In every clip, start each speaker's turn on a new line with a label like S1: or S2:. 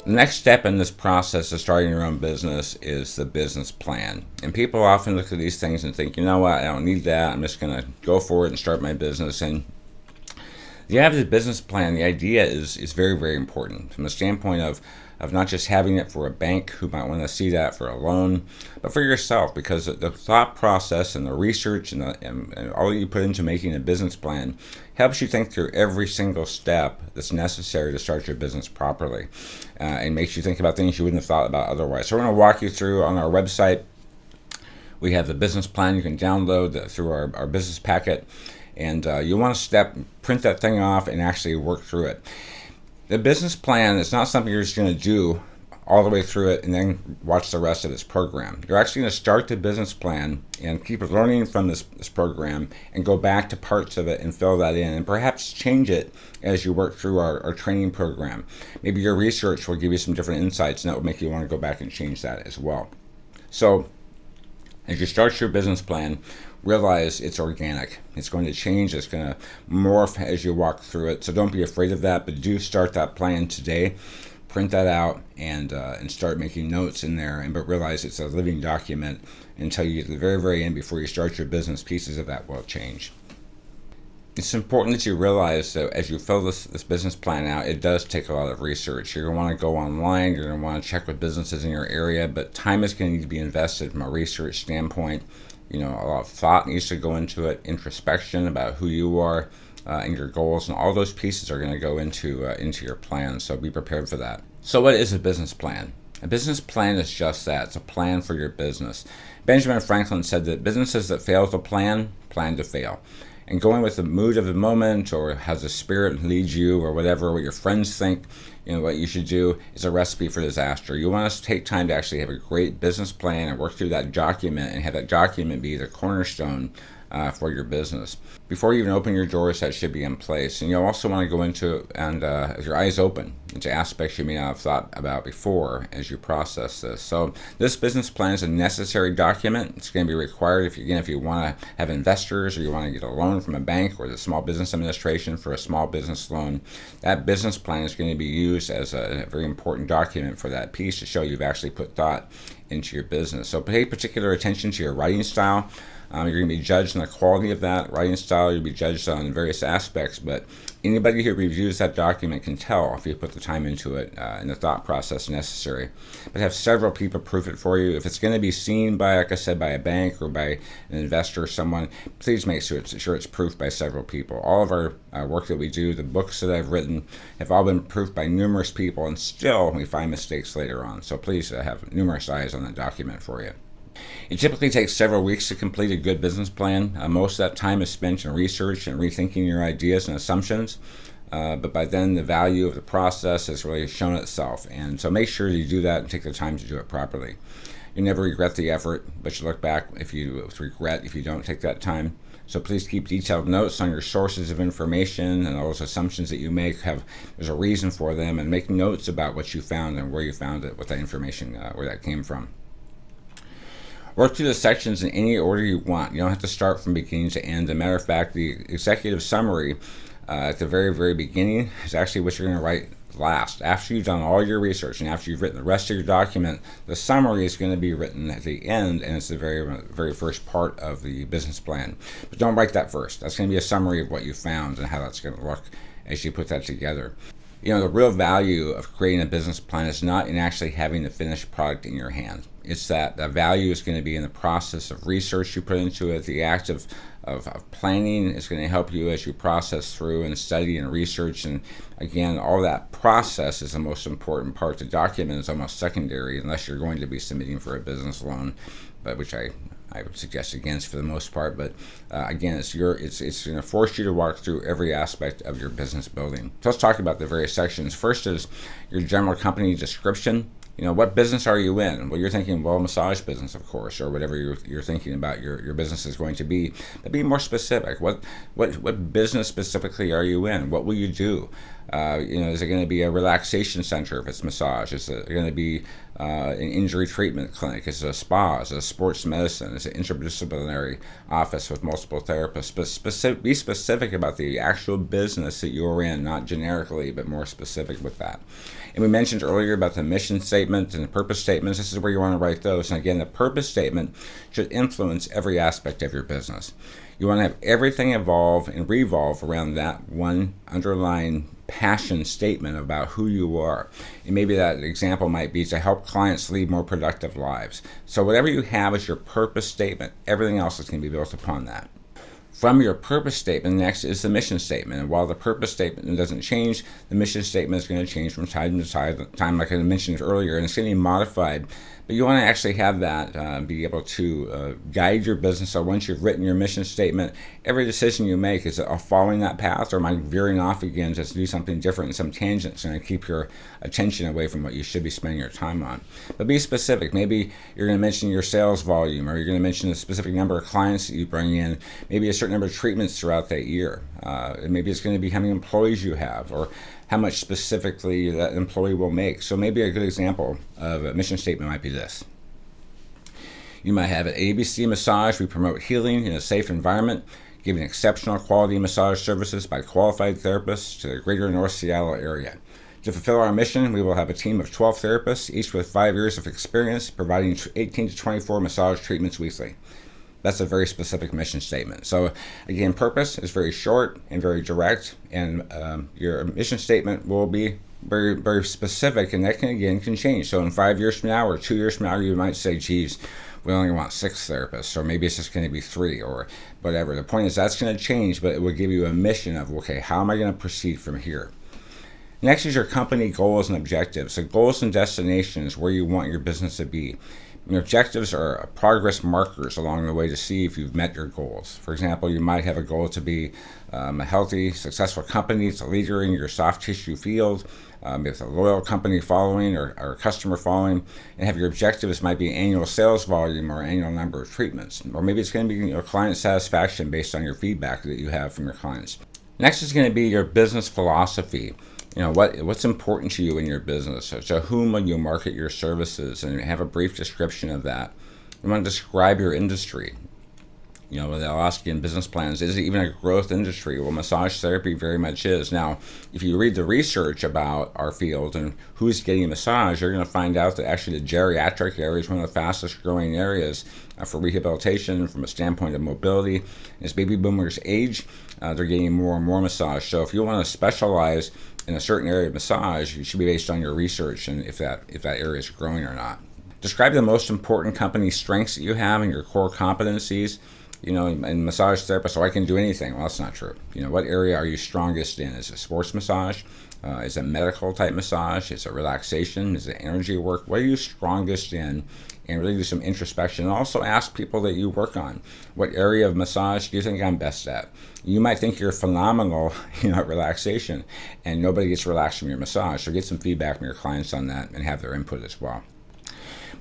S1: The next step in this process of starting your own business is the business plan. And people often look at these things and think, you know what, I don't need that. I'm just going to go for it and start my business. And the average business plan, the idea is very, very important from the standpoint of not just having it for a bank who might want to see that for a loan, but for yourself, because the thought process and the research and all you put into making a business plan helps you think through every single step that's necessary to start your business properly, and makes you think about things you wouldn't have thought about otherwise. So we're going to walk you through on our website. We have the business plan you can download through our business packet, and you want to print that thing off and actually work through it. The business plan is not something you're just going to do all the way through it and then watch the rest of this program. You're actually going to start the business plan and keep learning from this program and go back to parts of it and fill that in and perhaps change it as you work through our training program. Maybe your research will give you some different insights, and that will make you want to go back and change that as well. So as you start your business plan, realize it's organic. It's going to change. It's going to morph as you walk through it. So don't be afraid of that, but do start that plan today. Print that out and start making notes in there. But realize it's a living document until you get to the very, very end before you start your business. Pieces of that will change. It's important that you realize that as you fill this business plan out, it does take a lot of research. You're going to want to go online. You're going to want to check with businesses in your area, but time is going to need to be invested from a research standpoint. A lot of thought needs to go into it, introspection about who you are and your goals, and all those pieces are going to go into your plan, so be prepared for that. So what is a business plan? A business plan is just that. It's a plan for your business. Benjamin Franklin said that businesses that fail to plan to fail. And going with the mood of the moment, or how the spirit leads you, or whatever, what your friends think, what you should do, is a recipe for disaster. You want to take time to actually have a great business plan and work through that document and have that document be the cornerstone for your business. Before you even open your doors, that should be in place. And you'll also want to go into and with your eyes open into aspects you may not have thought about before as you process this. So this business plan is a necessary document. It's going to be required if you want to have investors, or you want to get a loan from a bank or the Small Business Administration for a small business loan. That business plan is going to be used as a very important document for that piece to show you've actually put thought into your business. So pay particular attention to your writing style. You're going to be judged on the quality of that writing style. You'll be judged on various aspects, but anybody who reviews that document can tell if you put the time into it and the thought process necessary. But have several people proof it for you. If it's going to be seen by, like I said, by a bank or by an investor or someone, please make sure it's proofed by several people. All of our work that we do, the books that I've written, have all been proofed by numerous people, and still we find mistakes later on. So please have numerous eyes on the document for you. It typically takes several weeks to complete a good business plan. Most of that time is spent in research and rethinking your ideas and assumptions. But by then, the value of the process has really shown itself. And so make sure you do that and take the time to do it properly. You never regret the effort, but you look back with regret if you don't take that time. So please keep detailed notes on your sources of information, and all those assumptions that you make there's a reason for them, and make notes about what you found and where you found it, what that information, where that came from. Work through the sections in any order you want. You don't have to start from beginning to end. As a matter of fact, the executive summary at the very, very beginning is actually what you're going to write last. After you've done all your research and after you've written the rest of your document, the summary is going to be written at the end, and it's the very, very first part of the business plan. But don't write that first. That's going to be a summary of what you found and how that's going to look as you put that together. The real value of creating a business plan is not in actually having the finished product in your hand. It's that the value is going to be in the process of research you put into it. The act of planning is going to help you as you process through and study and research. And again, all that process is the most important part. The document is almost secondary unless you're going to be submitting for a business loan, but which I would suggest against for the most part. But again, it's going to force you to walk through every aspect of your business building. So let's talk about the various sections. First is your general company description. What business are you in? Well, you're thinking, massage business, of course, or whatever you're thinking about your business is going to be. But be more specific. What business specifically are you in? What will you do? Is it going to be a relaxation center if it's massage? Is it going to be an injury treatment clinic? Is it a spa? Is it a sports medicine? Is it an interdisciplinary office with multiple therapists? But be specific about the actual business that you're in, not generically, but more specific with that. And we mentioned earlier about the mission statement and the purpose statements. This is where you want to write those. And again, the purpose statement should influence every aspect of your business. You want to have everything evolve and revolve around that one underlying passion statement about who you are. And maybe that example might be to help clients lead more productive lives. So whatever you have as your purpose statement, everything else is going to be built upon that. From your purpose statement, next is the mission statement. And while the purpose statement doesn't change, the mission statement is going to change from time to time, like I mentioned earlier, and it's going to be modified. But you want to actually have that be able to guide your business. So once you've written your mission statement, every decision you make, is it following that path, or am I veering off again just to do something different and some tangents and keep your attention away from what you should be spending your time on? But be specific. Maybe you're going to mention your sales volume, or you're going to mention a specific number of clients that you bring in, maybe a certain number of treatments throughout that year. And maybe it's going to be how many employees you have, or how much specifically that employee will make. So maybe a good example of a mission statement might be this. You might have at ABC Massage, we promote healing in a safe environment, giving exceptional quality massage services by qualified therapists to the greater North Seattle area. To fulfill our mission, we will have a team of 12 therapists, each with 5 years of experience, providing 18 to 24 massage treatments weekly. That's a very specific mission statement. So again, purpose is very short and very direct, and your mission statement will be very, very specific, and that can change. So in 5 years from now or 2 years from now, you might say, geez, we only want 6 therapists, or maybe it's just going to be 3, or whatever. The point is that's going to change, but it will give you a mission of, okay, how am I going to proceed from here? Next is your company goals and objectives. So goals and destinations, where you want your business to be. Your objectives are progress markers along the way to see if you've met your goals. For example, you might have a goal to be a healthy, successful company. It's a leader in your soft tissue field, with a loyal company following or customer following, and have your objectives might be annual sales volume or annual number of treatments. Or maybe it's going to be client satisfaction based on your feedback that you have from your clients. Next is going to be your business philosophy. What's important to you in your business. So whom will you market your services, and have a brief description of that. You want to describe your industry. They'll ask you in business plans, is it even a growth industry? Well, massage therapy very much is. Now, if you read the research about our field and who's getting massage, you're going to find out that actually the geriatric area is one of the fastest growing areas for rehabilitation from a standpoint of mobility. As baby boomers age, they're getting more and more massage. So if you want to specialize in a certain area of massage, you should be based on your research and if that area is growing or not. Describe the most important company strengths that you have and your core competencies. In massage therapist, so I can do anything. Well, that's not true. What area are you strongest in? Is it sports massage? Is it medical type massage? Is it relaxation? Is it energy work? What are you strongest in? And really do some introspection. And also ask people that you work on, what area of massage do you think I'm best at? You might think you're phenomenal, at relaxation, and nobody gets relaxed from your massage. So get some feedback from your clients on that and have their input as well.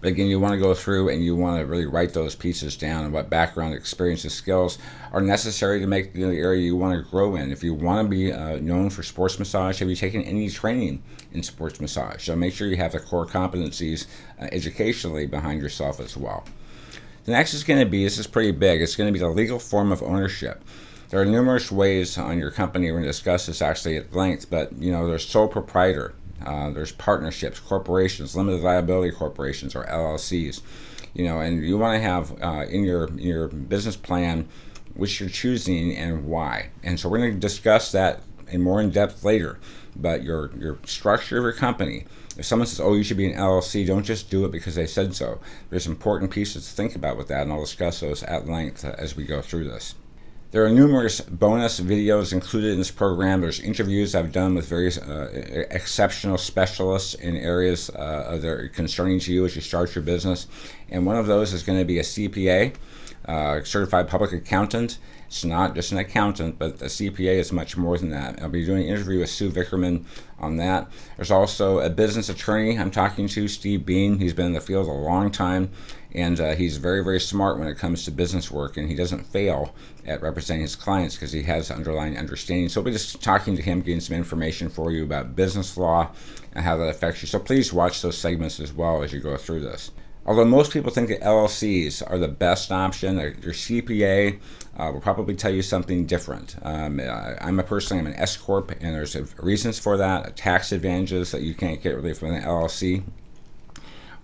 S1: But again, you want to go through and you want to really write those pieces down and what background, experiences, skills are necessary to make the area you want to grow in. If you want to be known for sports massage, have you taken any training in sports massage? So make sure you have the core competencies educationally behind yourself as well. The next is going to be, this is pretty big, it's going to be the legal form of ownership. There are numerous ways on your company. We're going to discuss this actually at length, but there's sole proprietor. There's partnerships, corporations, limited liability corporations, or LLCs, and you want to have in your business plan which you're choosing and why. And so we're going to discuss that in depth later. But your structure of your company, if someone says, oh, you should be an LLC, don't just do it because they said so. There's important pieces to think about with that, and I'll discuss those at length as we go through this. There are numerous bonus videos included in this program. There's interviews I've done with various exceptional specialists in areas that are concerning to you as you start your business. And one of those is going to be a CPA. certified public accountant. It's not just an accountant, but a CPA is much more than that. I'll be doing an interview with Sue Vickerman on that. There's also a business attorney I'm talking to, Steve Bean. He's been in the field a long time, and he's very, very smart when it comes to business work, and he doesn't fail at representing his clients because he has underlying understanding. So we'll be just talking to him, getting some information for you about business law and how that affects you. So please watch those segments as well as you go through this. Although most people think that LLCs are the best option, your CPA will probably tell you something different. I'm an S Corp, and there's reasons for that, tax advantages that you can't get really from an LLC,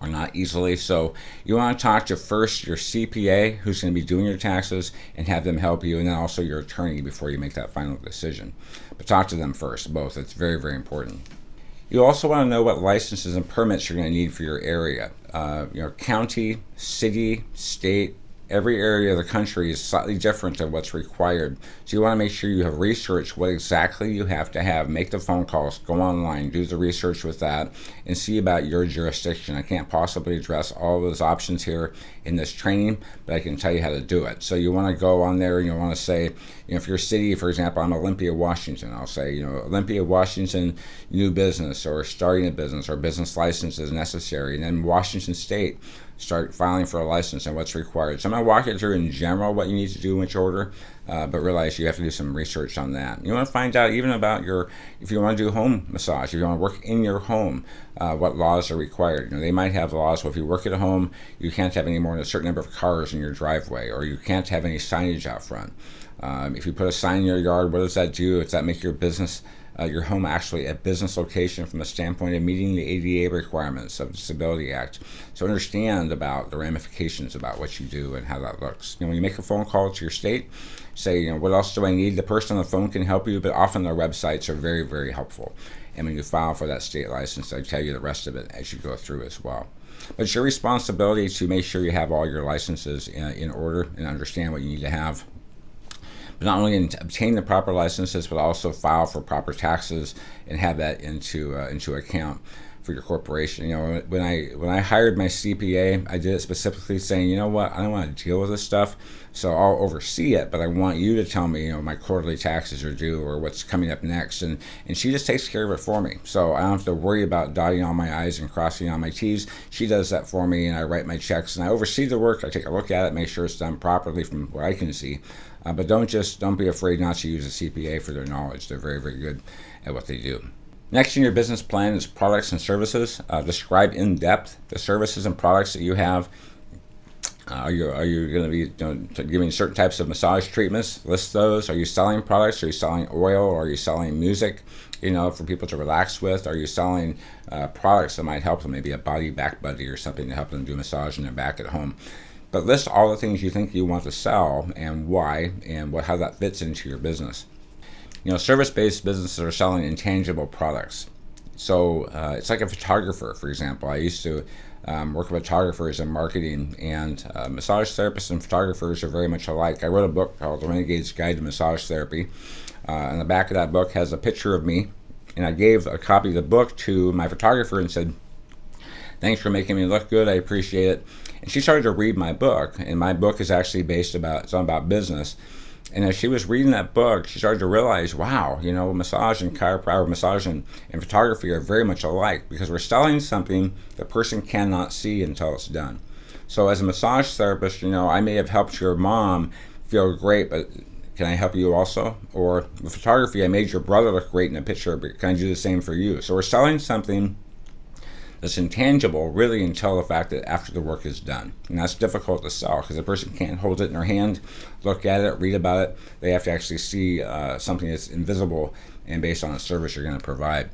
S1: or not easily. So you want to talk to first your CPA, who's going to be doing your taxes, and have them help you, and then also your attorney before you make that final decision. But talk to them first, both. It's very, very important. You also want to know what licenses and permits you're going to need for your area. County, city, state, every area of the country is slightly different than what's required. So you want to make sure you have researched what exactly you have to have. Make the phone calls, go online, do the research with that, and see about your jurisdiction. I can't possibly address all of those options here in this training, but I can tell you how to do it. So you want to go on there and you want to say, if your city, for example, I'm Olympia, Washington, I'll say, Olympia, Washington, new business or starting a business or business license is necessary. And then Washington State, start filing for a license and what's required. So I'm going to walk you through in general what you need to do in which order, but realize you have to do some research on that. You want to find out even about if you want to do home massage, if you want to work in your home, what laws are required. They might have laws, well, if you work at home, you can't have any more than a certain number of cars in your driveway, or you can't have any signage out front. If you put a sign in your yard, what does that do? Does that make your business your home actually a business location from the standpoint of meeting the ADA requirements of the Disability Act? So understand about the ramifications about what you do and how that looks. When you make a phone call to your state, say, what else do I need? The person on the phone can help you, but often their websites are very, very helpful. And when you file for that state license, they tell you the rest of it as you go through as well. But it's your responsibility to make sure you have all your licenses in order and understand what you need to have. But not only obtain the proper licenses, but also file for proper taxes and have that into account for your corporation. When I hired my CPA, I did it specifically saying, I don't want to deal with this stuff, so I'll oversee it, but I want you to tell me, my quarterly taxes are due or what's coming up next, and she just takes care of it for me. So I don't have to worry about dotting all my I's and crossing all my T's. She does that for me, and I write my checks, and I oversee the work. I take a look at it, make sure it's done properly from what I can see. But don't be afraid not to use a CPA for their knowledge. They're very, very good at what they do. Next in your business plan is products and services. Describe in depth the services and products that you have. Are you going to be giving certain types of massage treatments? List those. Are you selling products? Are you selling oil? Or are you selling music, for people to relax with? Are you selling products that might help them, maybe a body back buddy or something to help them do a massage in their back at home? But list all the things you think you want to sell and why and how that fits into your business. Service-based businesses are selling intangible products. So it's like a photographer, for example. I used to work with photographers in marketing, and massage therapists and photographers are very much alike. I wrote a book called The Renegade's Guide to Massage Therapy. And the back of that book has a picture of me, and I gave a copy of the book to my photographer and said, "Thanks for making me look good. I appreciate it." And she started to read my book, and my book is actually it's all about business. And as she was reading that book, she started to realize, wow, massage and chiropractic, massage and photography are very much alike, because we're selling something the person cannot see until it's done. So as a massage therapist, I may have helped your mom feel great, but can I help you also? Or with photography, I made your brother look great in a picture, but can I do the same for you? So we're selling something that's intangible really until the fact that after the work is done. And that's difficult to sell because the person can't hold it in their hand, look at it, read about it. They have to actually see something that's invisible and based on the service you're going to provide.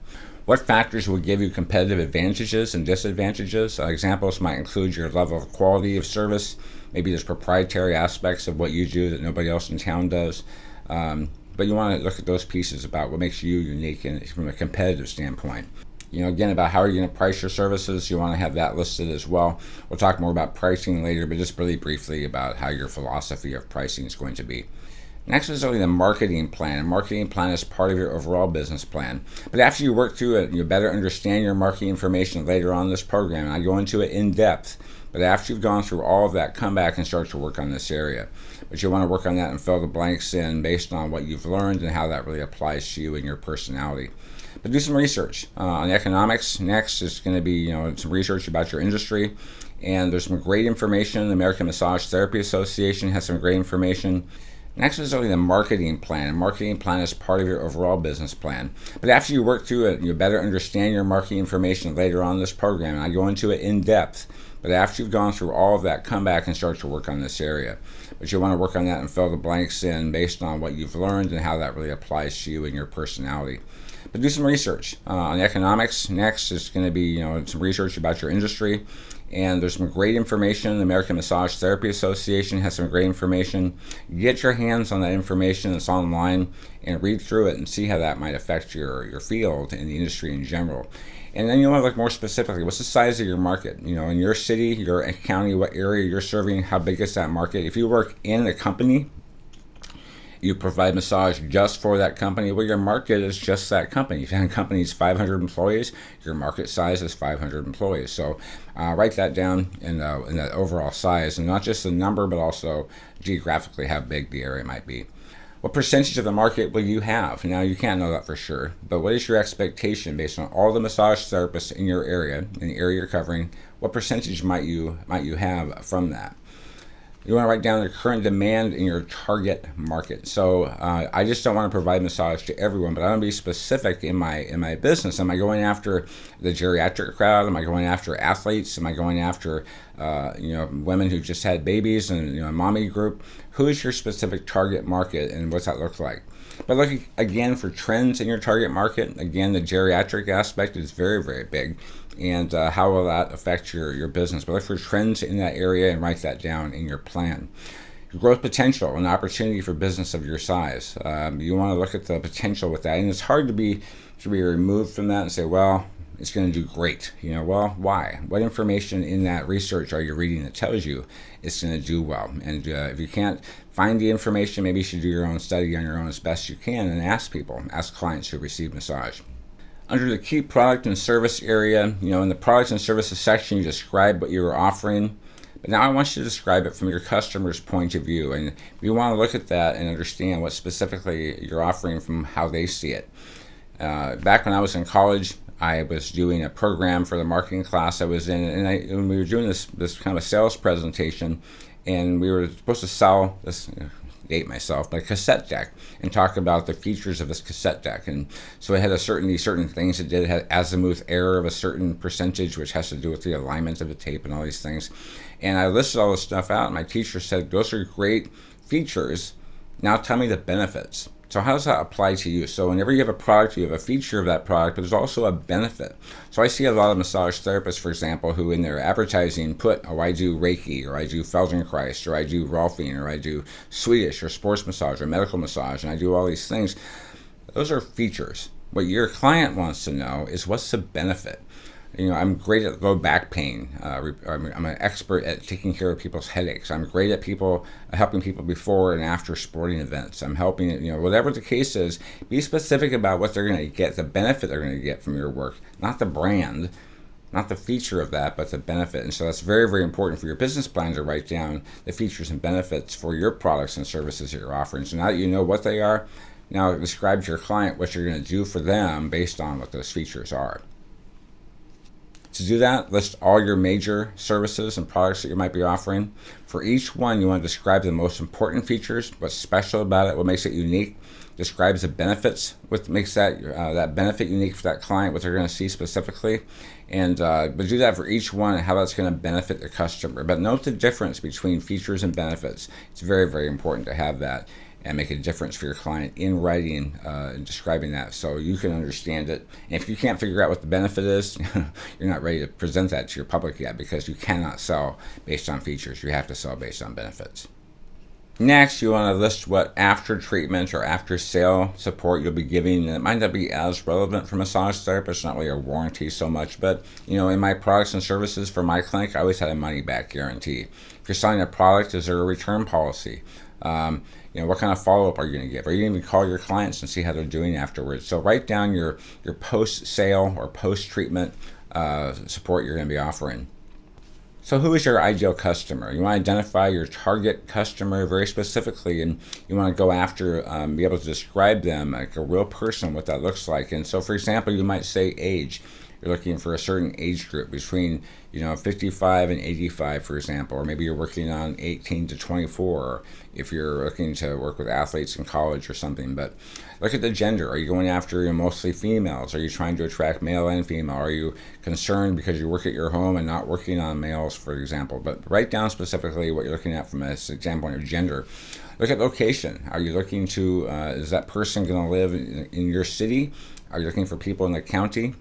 S1: What factors will give you competitive advantages and disadvantages? Examples might include your level of quality of service. Maybe there's proprietary aspects of what you do that nobody else in town does. But you want to look at those pieces about what makes you unique from a competitive standpoint. Again, about how are you going to price your services, you want to have that listed as well. We'll talk more about pricing later, but just really briefly about how your philosophy of pricing is going to be. Next is really the marketing plan. A marketing plan is part of your overall business plan. But after you work through it, you better understand your marketing information later on in this program. And I go into it in depth. But after you've gone through all of that, come back and start to work on this area. But you want to work on that and fill the blanks in based on what you've learned and how that really applies to you and your personality. But do some research on economics. Next is going to be some research about your industry, and there's some great information. The American Massage Therapy Association has some great information. Next is really the marketing plan. A marketing plan is part of your overall business plan. But after you work through it, you better understand your marketing information later on in this program. And I go into it in depth. But after you've gone through all of that, come back and start to work on this area. But you want to work on that and fill the blanks in based on what you've learned and how that really applies to you and your personality. But do some research on economics. Next is going to be some research about your industry, and there's some great information. The American Massage Therapy Association has some great information. Get your hands on that information that's online and read through it and see how that might affect your field and the industry in general. And then you want to look more specifically, what's the size of your market? In your city, your county, what area you're serving, how big is that market? If you work in a company, you provide massage just for that company, well, your market is just that company. If that company is 500 employees, your market size is 500 employees. So write that down in that overall size, and not just the number, but also geographically how big the area might be. What percentage of the market will you have? Now, you can't know that for sure, but what is your expectation based on all the massage therapists in your area, in the area you're covering? What percentage might you have from that? You want to write down the current demand in your target market. So I just don't want to provide massage to everyone, but I want to be specific in my business. Am I going after the geriatric crowd? Am I going after athletes? Am I going after women who just had babies and a mommy group? Who is your specific target market, and what's that look like? But look again for trends in your target market. Again, the geriatric aspect is very, very big. And how will that affect your business? But look for trends in that area and write that down in your plan. Your growth potential, an opportunity for business of your size. You want to look at the potential with that. And it's hard to be removed from that and say, well, it's going to do great. Well, why? What information in that research are you reading that tells you it's going to do well? And if you can't find the information, maybe you should do your own study on your own as best you can and ask clients who receive massage. Under the key product and service area, in the products and services section, you describe what you're offering. But now I want you to describe it from your customer's point of view. And you want to look at that and understand what specifically you're offering from how they see it. Back when I was in college, I was doing a program for the marketing class I was in, and we were doing this kind of sales presentation, and we were supposed to sell this, date myself, but a cassette deck, and talk about the features of this cassette deck. And so it had these certain things it did. It had azimuth error of a certain percentage, which has to do with the alignment of the tape and all these things. And I listed all this stuff out, and my teacher said, those are great features. Now tell me the benefits. So how does that apply to you? So whenever you have a product, you have a feature of that product, but there's also a benefit. So I see a lot of massage therapists, for example, who in their advertising put, oh, I do Reiki, or I do Feldenkrais, or I do Rolfing, or I do Swedish, or sports massage, or medical massage, and I do all these things. Those are features. What your client wants to know is, what's the benefit? I'm great at low back pain. I'm an expert at taking care of people's headaches. I'm great at helping people before and after sporting events. I'm helping, whatever the case is, be specific about what they're going to get, the benefit they're going to get from your work, not the brand, not the feature of that, but the benefit. And so that's very, very important for your business plan to write down the features and benefits for your products and services that you're offering. So now that you know what they are, now describe to your client what you're going to do for them based on what those features are. To do that, list all your major services and products that you might be offering. For each one, you want to describe the most important features, what's special about it, what makes it unique. Describes the benefits, what makes that benefit unique for that client, what they're going to see specifically. And but do that for each one and how that's going to benefit the customer. But note the difference between features and benefits. It's very, very important to have that and make a difference for your client in writing and describing that so you can understand it. And if you can't figure out what the benefit is, you're not ready to present that to your public yet, because you cannot sell based on features. You have to sell based on benefits. Next, you want to list what after treatment or after sale support you'll be giving. And it might not be as relevant for massage therapists, not really a warranty so much, but in my products and services for my clinic, I always had a money back guarantee. If you're selling a product, is there a return policy? What kind of follow-up are you going to give? Are you going to call your clients and see how they're doing afterwards? So write down your post-sale or post-treatment support you're going to be offering. So who is your ideal customer? You want to identify your target customer very specifically, and you want to go after, be able to describe them like a real person, what that looks like. And so, for example, you might say age. You're looking for a certain age group between 55 and 85, for example, or maybe you're working on 18 to 24 if you're looking to work with athletes in college or something. But look at the gender. Are you going after mostly females? Are you trying to attract male and female? Are you concerned because you work at your home and not working on males, for example? But write down specifically what you're looking at from a standpoint of gender. Look at location. Are you looking to, is that person going to live in your city? Are you looking for people in the county?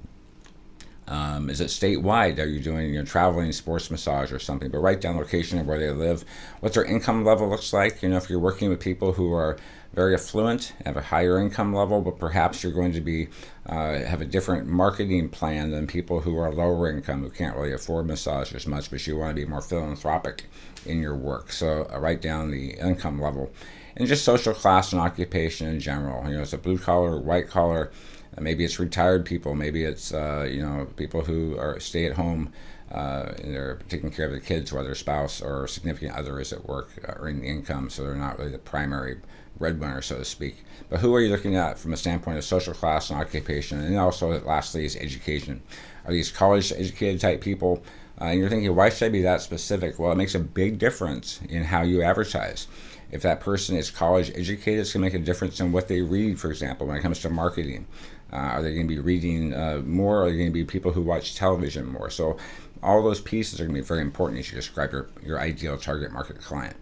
S1: Is it statewide? Are you doing traveling sports massage or something? But write down location of where they live, what their income level looks like. If you're working with people who are very affluent, have a higher income level, but perhaps you're going to be have a different marketing plan than people who are lower income, who can't really afford massage as much, but you want to be more philanthropic in your work. So write down the income level and just social class and occupation in general. Is it blue collar, white collar? Maybe it's retired people. Maybe it's people who stay at home and they're taking care of the kids while their spouse or significant other is at work earning income, so they're not really the primary breadwinner, so to speak. But who are you looking at from a standpoint of social class and occupation? And also, lastly, is education. Are these college-educated type people? And you're thinking, why should I be that specific? Well, it makes a big difference in how you advertise. If that person is college educated, it's going to make a difference in what they read, for example, when it comes to marketing. Are they going to be reading more? Or are they going to be people who watch television more? So all those pieces are going to be very important as you describe your ideal target market client.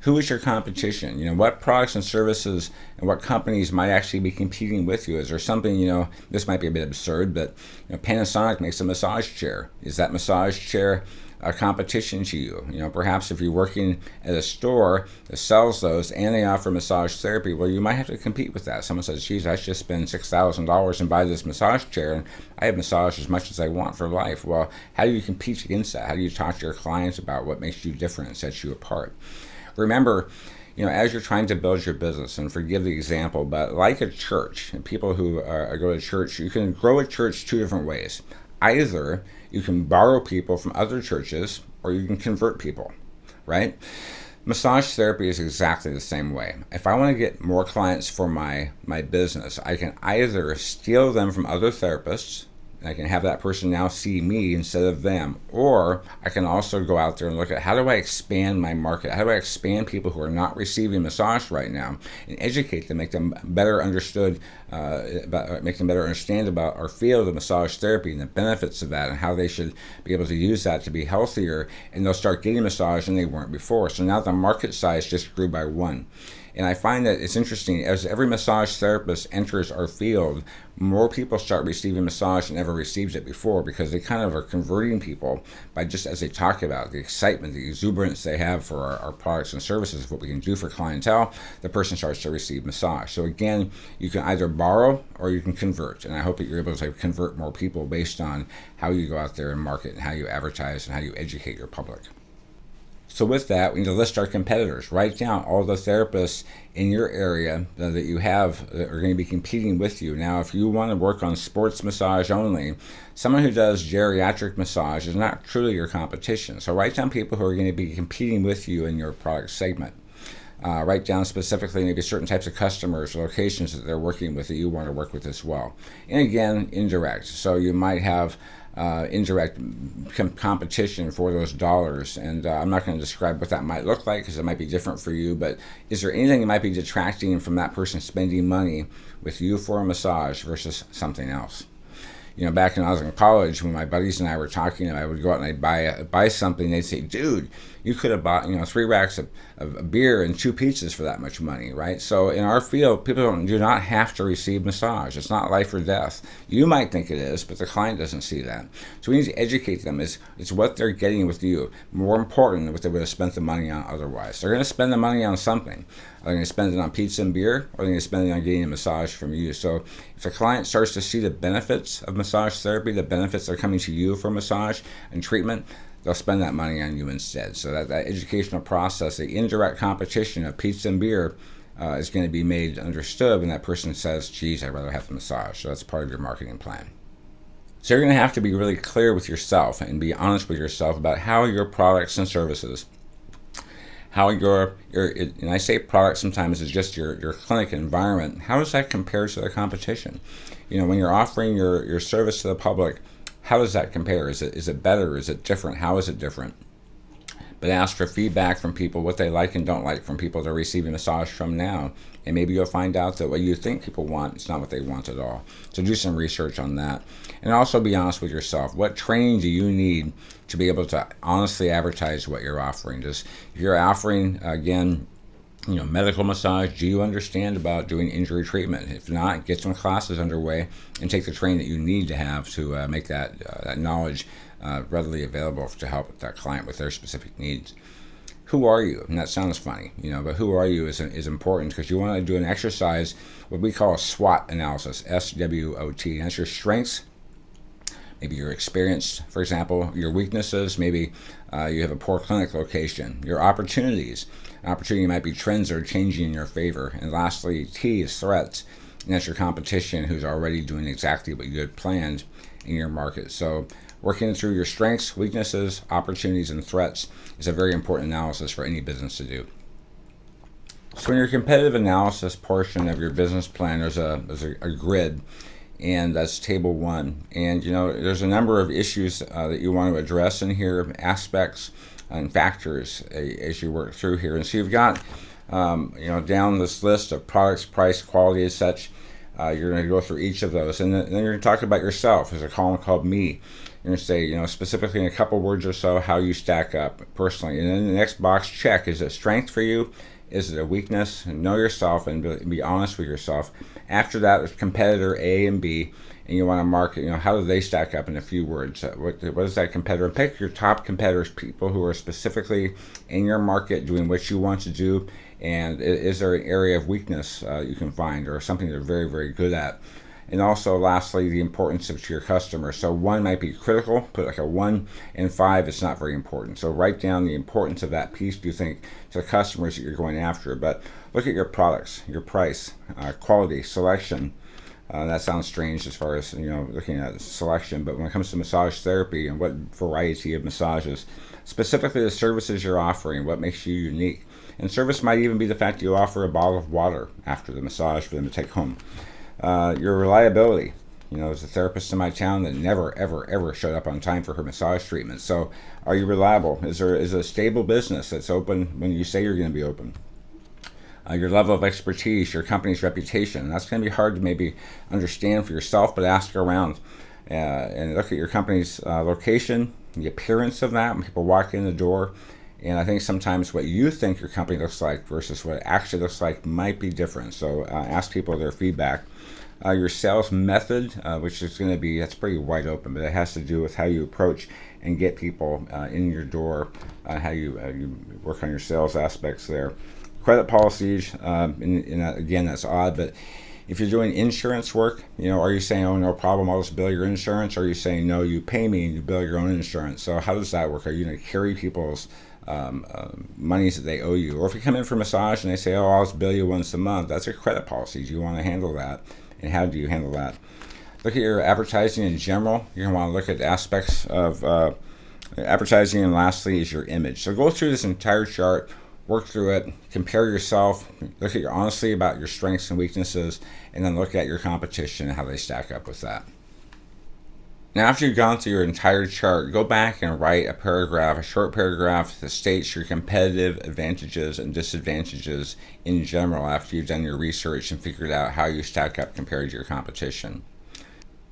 S1: Who is your competition? What products and services and what companies might actually be competing with you? Is there something, this might be a bit absurd, but Panasonic makes a massage chair. Is that massage chair a competition to you? Perhaps if you're working at a store that sells those and they offer massage therapy, well, you might have to compete with that. Someone says, geez, I should just spend $6,000 and buy this massage chair, and I have massage as much as I want for life. Well, how do you compete against that? How do you talk to your clients about what makes you different and sets you apart? Remember, as you're trying to build your business, and forgive the example, but like a church, and people who go to church, you can grow a church two different ways. Either you can borrow people from other churches, or you can convert people, right? Massage therapy is exactly the same way. If I want to get more clients for my business, I can either steal them from other therapists, and I can have that person now see me instead of them, or I can also go out there and look at how do I expand my market? How do I expand people who are not receiving massage right now and educate them, make them better understood, make them better understand about our field of massage therapy and the benefits of that and how they should be able to use that to be healthier, and they'll start getting massage than they weren't before. So now the market size just grew by one. And I find that it's interesting, as every massage therapist enters our field, more people start receiving massage than ever received it before, because they kind of are converting people by just as they talk about the excitement, the exuberance they have for our products and services, what we can do for clientele, the person starts to receive massage. So again, you can either borrow or you can convert. And I hope that you're able to convert more people based on how you go out there and market and how you advertise and how you educate your public. So with that, we need to list our competitors. Write down all the therapists in your area that you have that are going to be competing with you. Now, if you want to work on sports massage only, someone who does geriatric massage is not truly your competition. So write down people who are going to be competing with you in your product segment. Write down specifically maybe certain types of customers or locations that they're working with that you want to work with as well. And again, indirect. So you might have indirect competition for those dollars, and I'm not going to describe what that might look like because it might be different for you, but is there anything that might be detracting from that person spending money with you for a massage versus something else? Back when I was in college, when my buddies and I were talking, I would go out and I'd buy something. They'd say, dude, you could have bought 3 racks of beer and 2 pizzas for that much money, right? So in our field, people do not have to receive massage. It's not life or death. You might think it is, but the client doesn't see that. So we need to educate them. It's what they're getting with you more important than what they would have spent the money on otherwise. They're going to spend the money on something. Are they going to spend it on pizza and beer, or are they going to spend it on getting a massage from you? So if the client starts to see the benefits of massage therapy, the benefits that are coming to you for massage and treatment, they'll spend that money on you instead. So that educational process, the indirect competition of pizza and beer is going to be made understood when that person says, geez, I'd rather have the massage. So that's part of your marketing plan. So you're going to have to be really clear with yourself and be honest with yourself about how your products and services, how your and I say product sometimes is just your clinic environment, how does that compare to the competition? When you're offering your service to the public, how does that compare? Is it better? Is it different? How is it different? But ask for feedback from people, what they like and don't like from people they're receiving massage from now. And maybe you'll find out that what you think people want is not what they want at all. So do some research on that. And also be honest with yourself. What training do you need to be able to honestly advertise what you're offering? If you're offering, again, medical massage, do you understand about doing injury treatment? If not, get some classes underway and take the training that you need to have to make that knowledge readily available to help that client with their specific needs. Who are you? And that sounds funny, but who are you is important, because you want to do an exercise, what we call a SWOT analysis, SWOT. That's your strengths, maybe your experience, for example, your weaknesses, maybe you have a poor clinic location, your opportunities. An opportunity might be trends that are changing in your favor. And lastly, T is threats, and that's your competition who's already doing exactly what you had planned in your market. So working through your strengths, weaknesses, opportunities, and threats is a very important analysis for any business to do. So in your competitive analysis portion of your business plan, there's a grid, and that's table 1. And there's a number of issues that you want to address in here, aspects and factors as you work through here. And so you've got down this list of products, price, quality, as such. You're going to go through each of those, and then you're going to talk about yourself. There's a column called me. You're going to say, specifically in a couple words or so, how you stack up personally. And then the next box, check. Is it strength for you? Is it a weakness? Know yourself and be honest with yourself. After that, there's competitor A and B, and you want to mark, how do they stack up in a few words? What is that competitor? Pick your top competitors, people who are specifically in your market doing what you want to do. And is there an area of weakness you can find, or something they're very, very good at? And also, lastly, the importance to your customer. So 1 might be critical, put like a 1, and 5 is not very important. So write down the importance of that piece, do you think, to the customers that you're going after. But look at your products, your price, quality, selection. That sounds strange as far as looking at selection, but when it comes to massage therapy and what variety of massages, specifically the services you're offering, what makes you unique. And service might even be the fact you offer a bottle of water after the massage for them to take home. Your reliability. There's a therapist in my town that never, ever, ever showed up on time for her massage treatment. So are you reliable? Is it a stable business that's open when you say you're going to be open? Your level of expertise, your company's reputation. That's going to be hard to maybe understand for yourself, but ask around and look at your company's location, the appearance of that when people walk in the door. And I think sometimes what you think your company looks like versus what it actually looks like might be different. So ask people their feedback. Your sales method, which is going to be, that's pretty wide open, but it has to do with how you approach and get people in your door, how you work on your sales aspects there. Credit policies, and again, that's odd, but if you're doing insurance work, are you saying, oh, no problem, I'll just bill your insurance? Or are you saying, no, you pay me and you bill your own insurance? So how does that work? Are you going to carry people's monies that they owe you? Or if you come in for massage and they say, oh, I'll just bill you once a month, that's a credit policy. Do you want to handle that? And how do you handle that? Look at your advertising in general. You're going to want to look at aspects of advertising, and lastly is your image. So go through this entire chart, work through it, compare yourself, look at honestly about your strengths and weaknesses, and then look at your competition and how they stack up with that. Now, after you've gone through your entire chart, go back and write a short paragraph that states your competitive advantages and disadvantages in general after you've done your research and figured out how you stack up compared to your competition.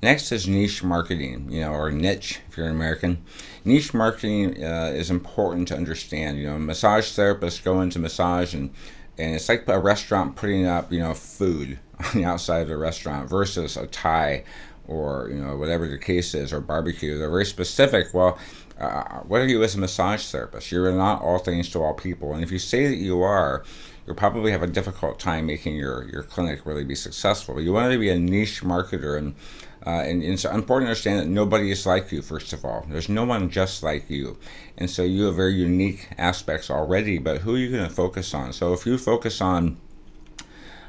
S1: Next is niche marketing, or niche if you're an American. Niche marketing is important to understand. Massage therapists go into massage and it's like a restaurant putting up, food on the outside of the restaurant versus a Thai or, whatever the case is, or barbecue. They're very specific. Well, what are you as a massage therapist? You're not all things to all people. And if you say that you are, you'll probably have a difficult time making your clinic really be successful. You want to be a niche marketer, and it's important to understand that nobody is like you, first of all. There's no one just like you. And so you have very unique aspects already, but who are you going to focus on? So if you focus on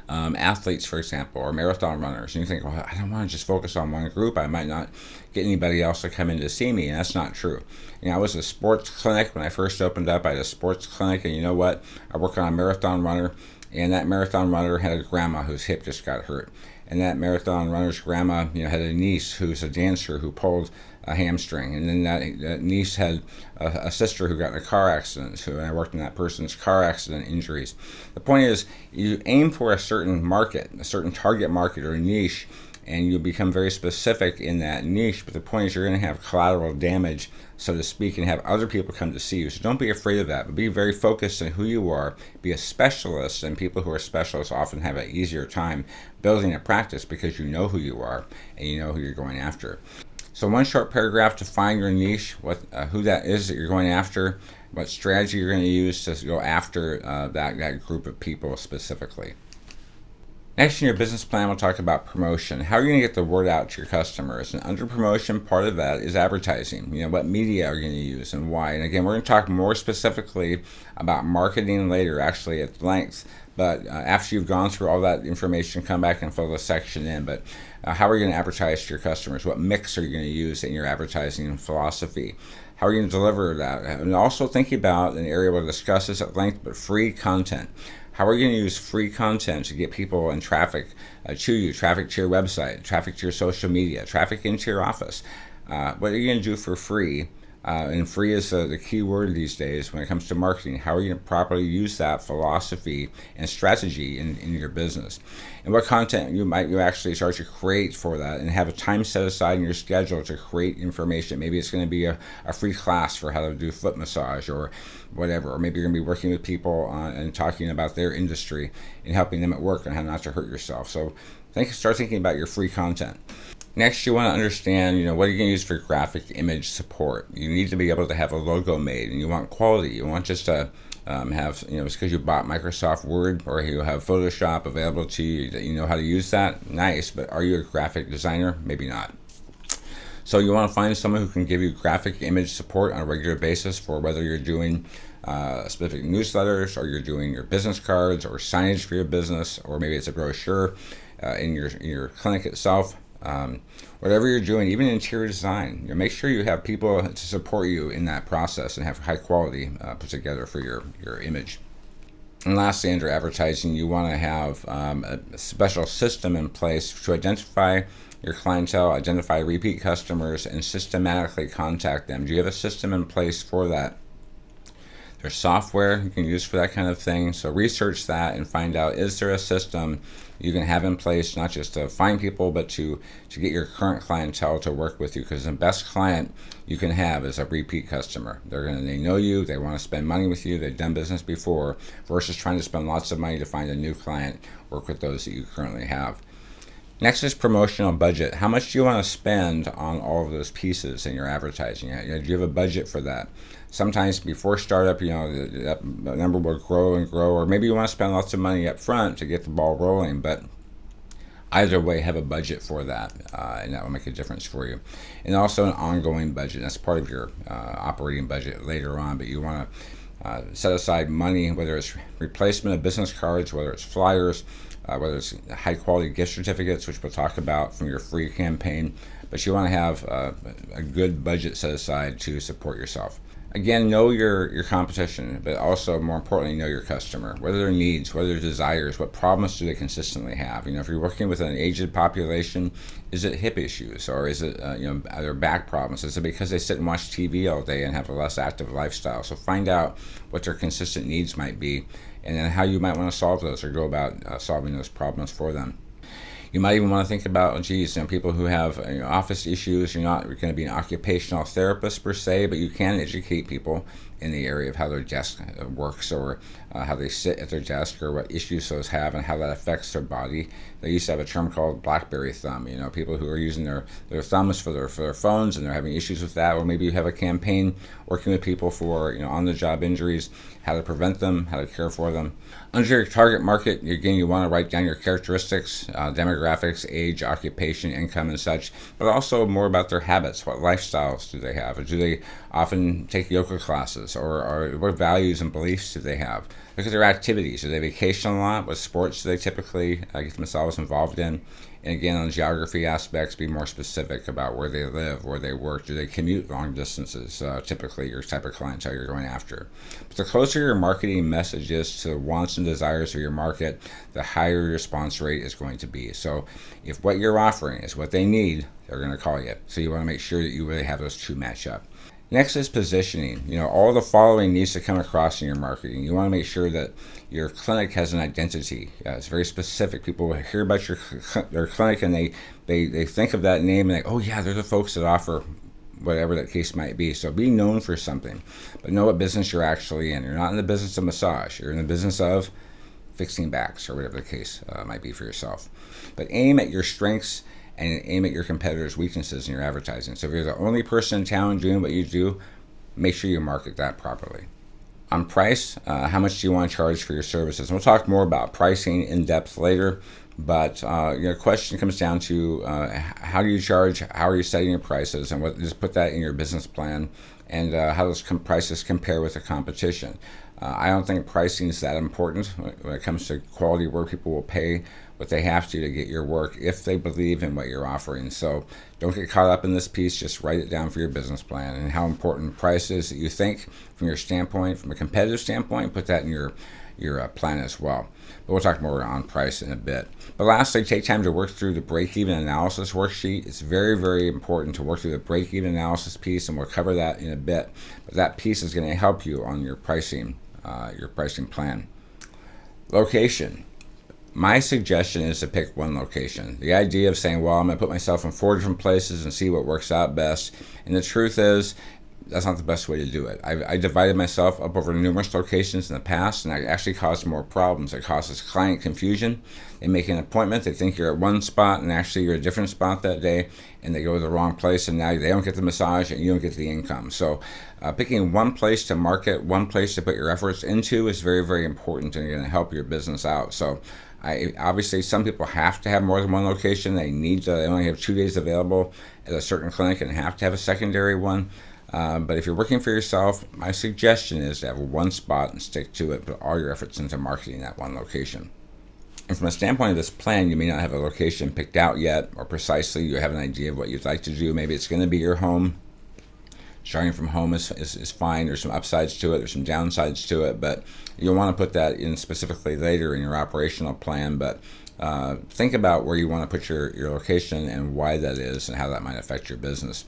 S1: athletes, for example, or marathon runners. And you think, well, I don't want to just focus on one group. I might not get anybody else to come in to see me. And that's not true. I was a sports clinic when I first opened up. I had a sports clinic, and you know what? I worked on a marathon runner, and that marathon runner had a grandma whose hip just got hurt. And that marathon runner's grandma, had a niece who's a dancer who pulled a hamstring, and then that niece had a sister who got in a car accident. And I worked on that person's car accident injuries. The point is, you aim for a certain market, a certain target market or niche, and you become very specific in that niche. But the point is, you're going to have collateral damage, so to speak, and have other people come to see you. So don't be afraid of that, but be very focused on who you are. Be a specialist, and people who are specialists often have an easier time building a practice because you know who you are and you know who you're going after. So one short paragraph to find your niche, who that is that you're going after, what strategy you're going to use to go after that group of people specifically. Next in your business plan, we'll talk about promotion. How are you going to get the word out to your customers? And under promotion, part of that is advertising. What media are you going to use and why? And again, we're going to talk more specifically about marketing later, actually at length. But after you've gone through all that information, come back and fill the section in. But how are you going to advertise to your customers? What mix are you going to use in your advertising philosophy? How are you going to deliver that? And also think about an area we'll discuss this at length, but free content. How are you going to use free content to get people and traffic to you, traffic to your website, traffic to your social media, traffic into your office? What are you going to do for free? And free is the key word these days when it comes to marketing. How are you going to properly use that philosophy and strategy in your business? And what content you actually start to create for that, and have a time set aside in your schedule to create information. Maybe it's going to be a free class for how to do foot massage or whatever. Or maybe you're going to be working with people and talking about their industry and helping them at work on how not to hurt yourself. So start thinking about your free content. Next, you want to understand, what are you going to use for graphic image support? You need to be able to have a logo made, and you want quality. You want just to have, it's because you bought Microsoft Word or you have Photoshop available to you that you know how to use that. Nice, but are you a graphic designer? Maybe not. So you want to find someone who can give you graphic image support on a regular basis for whether you're doing specific newsletters, or you're doing your business cards or signage for your business, or maybe it's a brochure in your clinic itself. Whatever you're doing, even interior design, make sure you have people to support you in that process and have high quality put together for your image. And lastly, under advertising, you want to have a special system in place to identify your clientele, identify repeat customers, and systematically contact them. Do you have a system in place for that? There's software you can use for that kind of thing. So research that and find out, is there a system you can have in place, not just to find people, but to get your current clientele to work with you? Because the best client you can have is a repeat customer. They know you, they want to spend money with you, they've done business before, versus trying to spend lots of money to find a new client. Work with those that you currently have. Next is promotional budget. How much do you want to spend on all of those pieces in your advertising? Do you have a budget for that? Sometimes before startup, that number will grow and grow, or maybe you want to spend lots of money up front to get the ball rolling, but either way, have a budget for that, and that will make a difference for you. And also an ongoing budget. That's part of your operating budget later on, but you want to set aside money, whether it's replacement of business cards, whether it's flyers, whether it's high quality gift certificates, which we'll talk about from your free campaign, but you want to have a good budget set aside to support yourself. Again, know your competition, but also, more importantly, know your customer. What are their needs? What are their desires? What problems do they consistently have? If you're working with an aged population, is it hip issues, or is it are there back problems? Is it because they sit and watch TV all day and have a less active lifestyle? So find out what their consistent needs might be, and then how you might want to solve those or go about solving those problems for them. You might even want to think about, people who have office issues. You're not going to be an occupational therapist per se, but you can educate people in the area of how their desk works, or how they sit at their desk, or what issues those have and how that affects their body. They used to have a term called BlackBerry thumb. People who are using their thumbs for their phones and they're having issues with that. Or maybe you have a campaign working with people for on-the-job injuries, how to prevent them, how to care for them. Under your target market, again, you want to write down your characteristics, demographics, age, occupation, income, and such, but also more about their habits. What lifestyles do they have? Or do they often take yoga classes? does, or what values and beliefs do they have. Look at their activities. Do they vacation a lot? What sports do they typically get themselves involved in? And again, on geography aspects, be more specific about where they live, where they work. Do they commute long distances? Typically, your type of clientele you're going after. But the closer your marketing message is to the wants and desires of your market, the higher your response rate is going to be. So if what you're offering is what they need, they're going to call you. So you want to make sure that you really have those two match up. Next is positioning. All the following needs to come across in your marketing. You want to make sure that your clinic has an identity. It's very specific. People hear about their clinic and they think of that name and oh yeah, they're the folks that offer whatever that case might be. So be known for something, but know what business you're actually in. You're not in the business of massage. You're in the business of fixing backs or whatever the case might be for yourself. But aim at your strengths and aim at your competitors' weaknesses in your advertising. So if you're the only person in town doing what you do, make sure you market that properly. On price, how much do you want to charge for your services? And we'll talk more about pricing in depth later, but the question comes down to how do you charge, how are you setting your prices, and just put that in your business plan, and how those prices compare with the competition. I don't think pricing is that important when it comes to quality work. People will pay what they have to get your work if they believe in what you're offering. So don't get caught up in this piece. Just write it down for your business plan and how important price is that you think from your standpoint, from a competitive standpoint. Put that in your plan as well. But we'll talk more on price in a bit. But lastly, take time to work through the break-even analysis worksheet. It's very, very important to work through the break-even analysis piece, and we'll cover that in a bit. But that piece is going to help you on your pricing plan. Location. My suggestion is to pick one location. The idea of saying, well, I'm going to put myself in 4 different places and see what works out best. And the truth is, that's not the best way to do it. I divided myself up over numerous locations in the past, and that actually caused more problems. It causes client confusion. They make an appointment, they think you're at one spot, and actually you're at a different spot that day, and they go to the wrong place, and now they don't get the massage, and you don't get the income. So picking one place to market, one place to put your efforts into is very, very important, and going to help your business out. So obviously, some people have to have more than one location. They only have 2 days available at a certain clinic and have to have a secondary one. But if you're working for yourself, my suggestion is to have one spot and stick to it. Put all your efforts into marketing that one location. And from a standpoint of this plan, you may not have a location picked out yet, or precisely you have an idea of what you'd like to do. Maybe it's going to be your home. Starting from home is fine. There's some upsides to it. There's some downsides to it. But you'll want to put that in specifically later in your operational plan. But think about where you want to put your location and why that is and how that might affect your business.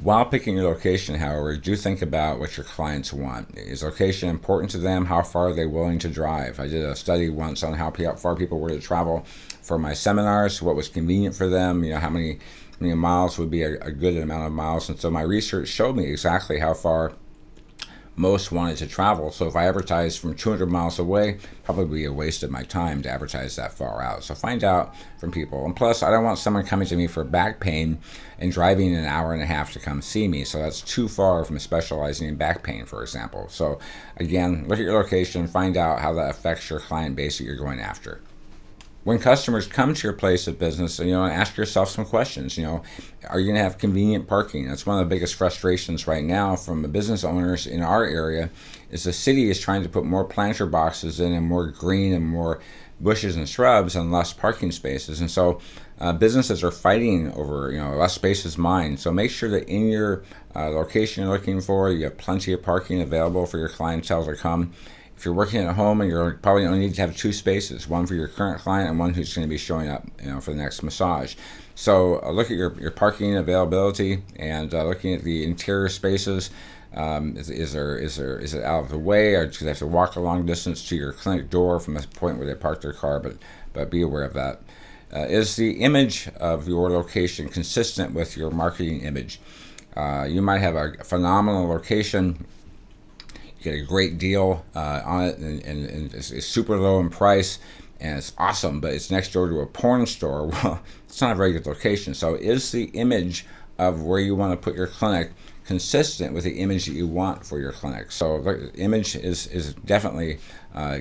S1: While picking your location, however, do think about what your clients want. Is location important to them? How far are they willing to drive? I did a study once on how far people were to travel for my seminars, what was convenient for them, how many miles would be a good amount of miles. And so my research showed me exactly how far most wanted to travel. So if I advertised from 200 miles away, probably be a waste of my time to advertise that far out. So find out from people. And plus, I don't want someone coming to me for back pain and driving an hour and a half to come see me. So that's too far from specializing in back pain, for example. So again, look at your location, find out how that affects your client base that you're going after. When customers come to your place of business, ask yourself some questions. Are you going to have convenient parking? That's one of the biggest frustrations right now from the business owners in our area. Is the city is trying to put more planter boxes in and more green and more bushes and shrubs and less parking spaces. And so businesses are fighting over, less space is mine. So make sure that in your location you're looking for, you have plenty of parking available for your clientele to come. If you're working at home, and you're probably only need to have 2 spaces, one for your current client and one who's going to be showing up, for the next massage. So look at your parking availability and looking at the interior spaces. Is it out of the way, or do they have to walk a long distance to your clinic door from the point where they park their car? But be aware of that. Is the image of your location consistent with your marketing image? You might have a phenomenal location. You get a great deal on it, and it's super low in price, and it's awesome, but it's next door to a porn store. Well, it's not a very good location. So is the image of where you want to put your clinic consistent with the image that you want for your clinic? So the image is definitely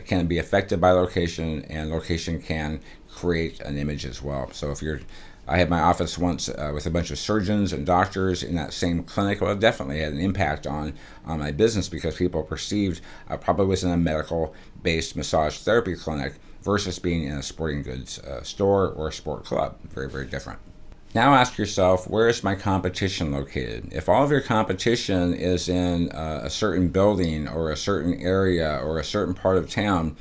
S1: can be affected by location, and location can create an image as well. So if you're I had my office once with a bunch of surgeons and doctors in that same clinic. Well, it definitely had an impact on my business because people perceived I probably was in a medical-based massage therapy clinic versus being in a sporting goods store or a sport club. Very, very different. Now ask yourself, where is my competition located? If all of your competition is in a certain building or a certain area or a certain part of town,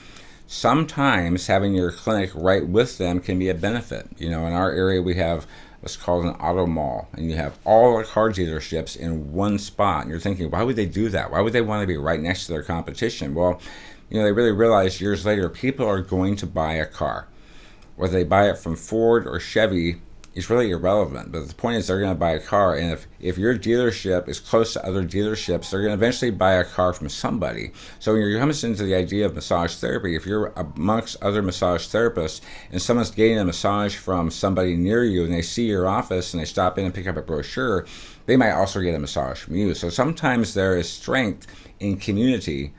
S1: sometimes having your clinic right with them can be a benefit. In our area we have what's called an auto mall, and you have all the car dealerships in one spot. And you're thinking, why would they do that? Why would they want to be right next to their competition? Well, they really realized years later people are going to buy a car. Whether they buy it from Ford or Chevy is really irrelevant, but the point is they're going to buy a car, and if your dealership is close to other dealerships, they're going to eventually buy a car from somebody. So when you're coming into the idea of massage therapy, if you're amongst other massage therapists and someone's getting a massage from somebody near you and they see your office and they stop in and pick up a brochure, they might also get a massage from you. So sometimes there is strength in community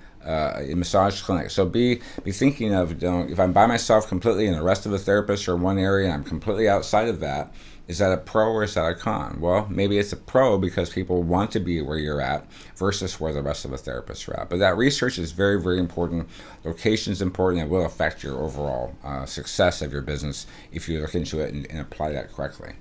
S1: in massage clinics. So be thinking of, if I'm by myself completely and the rest of the therapists are in one area and I'm completely outside of that, is that a pro or is that a con? Well, maybe it's a pro because people want to be where you're at versus where the rest of the therapists are at. But that research is very, very important. Location is important and will affect your overall success of your business if you look into it and apply that correctly.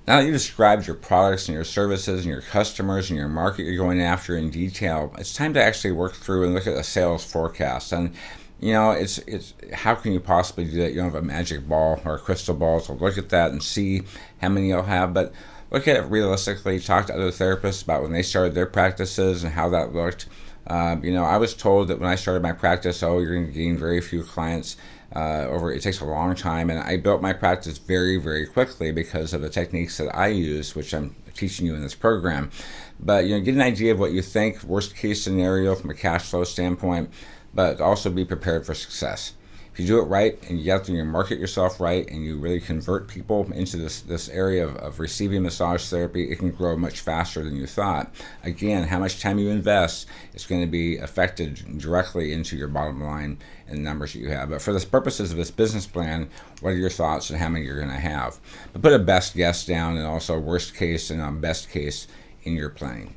S1: Now that you've described your products and your services and your customers and your market you're going after in detail, it's time to actually work through and look at a sales forecast. And it's how can you possibly do that? You don't have a magic ball or a crystal ball to look at that and see how many you'll have, but look at it realistically. Talk to other therapists about when they started their practices and how that looked. I was told that when I started my practice, you're going to gain very few clients. It takes a long time, and I built my practice very, very quickly because of the techniques that I use, which I'm teaching you in this program. But get an idea of what you think, worst case scenario from a cash flow standpoint, but also be prepared for success. If you do it right and you get out there and you market yourself right and you really convert people into this area of receiving massage therapy, it can grow much faster than you thought. Again, how much time you invest is going to be affected directly into your bottom line and the numbers that you have. But for the purposes of this business plan, what are your thoughts on how many you're going to have? But put a best guess down and also worst case and best case in your planning.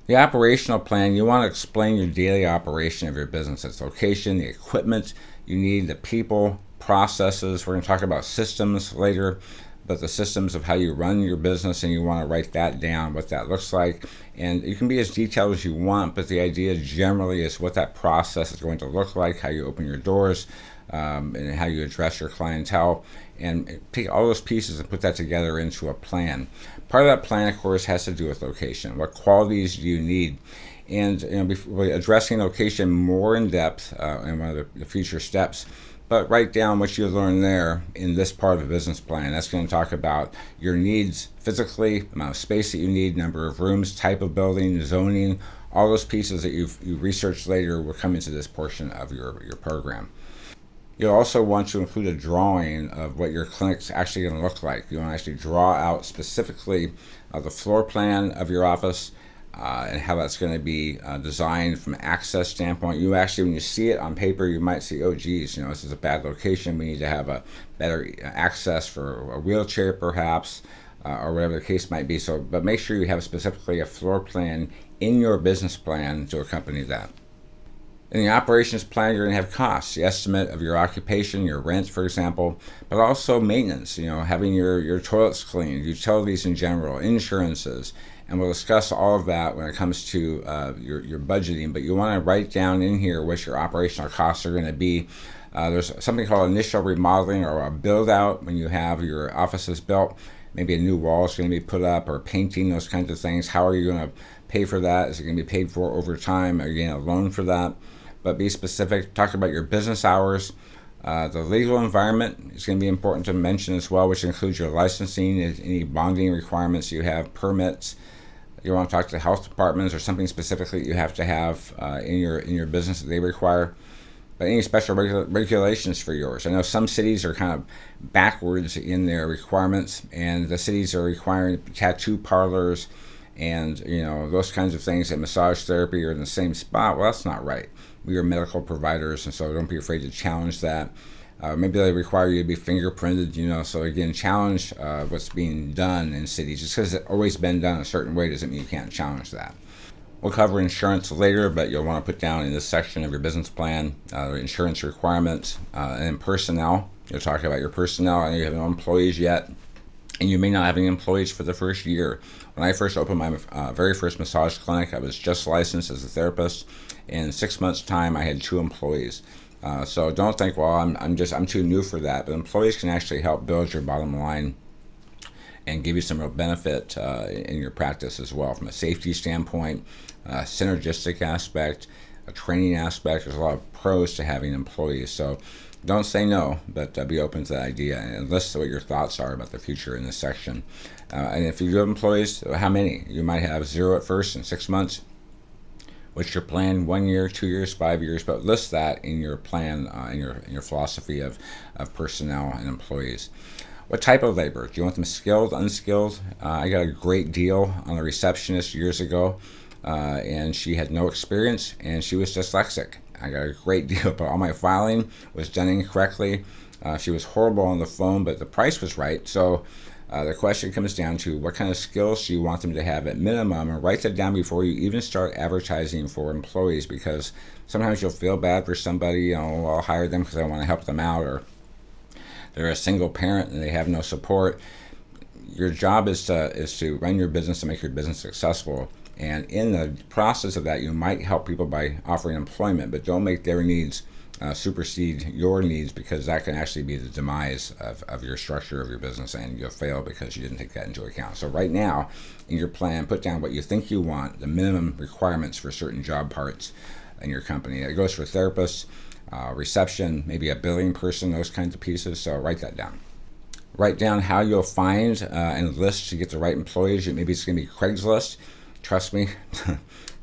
S1: The operational plan, you want to explain your daily operation of your business, its location, the equipment you need, the people, processes. We're going to talk about systems later, but the systems of how you run your business, and you want to write that down, what that looks like. And you can be as detailed as you want, but the idea generally is what that process is going to look like, how you open your doors, and how you address your clientele, and take all those pieces and put that together into a plan. Part of that plan, of course, has to do with location. What qualities do you need? And we're addressing location more in depth in one of the future steps, but write down what you learn there in this part of the business plan. That's going to talk about your needs physically, amount of space that you need, number of rooms, type of building, zoning, all those pieces that you researched later will come into this portion of your program. You'll also want to include a drawing of what your clinic's actually going to look like. You want to actually draw out specifically the floor plan of your office and how that's going to be designed from an access standpoint. You actually, when you see it on paper, you might see, oh geez, this is a bad location. We need to have a better access for a wheelchair perhaps, or whatever the case might be. So, but make sure you have specifically a floor plan in your business plan to accompany that. In the operations plan, you're going to have costs, the estimate of your occupation, your rent, for example, but also maintenance, having your toilets cleaned, utilities in general, insurances, and we'll discuss all of that when it comes to your budgeting, but you want to write down in here what your operational costs are going to be. There's something called initial remodeling or a build out when you have your offices built. Maybe a new wall is going to be put up or painting, those kinds of things. How are you going to pay for that? Is it going to be paid for over time? Are you getting a loan for that? But be specific. Talk about your business hours. The legal environment is going to be important to mention as well, which includes your licensing, any bonding requirements you have, permits. You want to talk to the health departments or something specifically you have to have in your business that they require. But any special regulations for yours. I know some cities are kind of backwards in their requirements, and the cities are requiring tattoo parlors and those kinds of things, that massage therapy are in the same spot. Well, that's not right. We are medical providers, and so don't be afraid to challenge that. Maybe they require you to be fingerprinted, so again, challenge what's being done in cities. Just because it's always been done a certain way doesn't mean you can't challenge that. We'll cover insurance later, but you'll want to put down in this section of your business plan insurance requirements and personnel. You'll talk about your personnel. I know you have no employees yet, and you may not have any employees for the first year. When I first opened my very first massage clinic, I was just licensed as a therapist. In 6 months' time, I had 2 employees. So don't think, well, I'm too new for that. But employees can actually help build your bottom line and give you some real benefit in your practice as well, from a safety standpoint, synergistic aspect, a training aspect. There's a lot of pros to having employees. So don't say no, but be open to that idea and list what your thoughts are about the future in this section. And if you do have employees, how many? You might have 0 at first in 6 months. What's your plan? 1 year, 2 years, 5 years? But list that in your plan, in your philosophy of personnel and employees. What type of labor? Do you want them skilled, unskilled? I got a great deal on a receptionist years ago, and she had no experience, and she was dyslexic. I got a great deal, but all my filing was done incorrectly. She was horrible on the phone, but the price was right. So the question comes down to what kind of skills do you want them to have at minimum, and write that down before you even start advertising for employees, because sometimes you'll feel bad for somebody, I'll hire them because I want to help them out, or they're a single parent and they have no support. Your job is to run your business and make your business successful. And in the process of that, you might help people by offering employment, but don't make their needs supersede your needs, because that can actually be the demise of your structure of your business, and you'll fail because you didn't take that into account. So right now, in your plan, put down what you think you want, the minimum requirements for certain job parts in your company. It goes for therapists, reception, maybe a billing person, those kinds of pieces. So write that down. Write down how you'll find and list to get the right employees. Maybe it's going to be Craigslist. Trust me,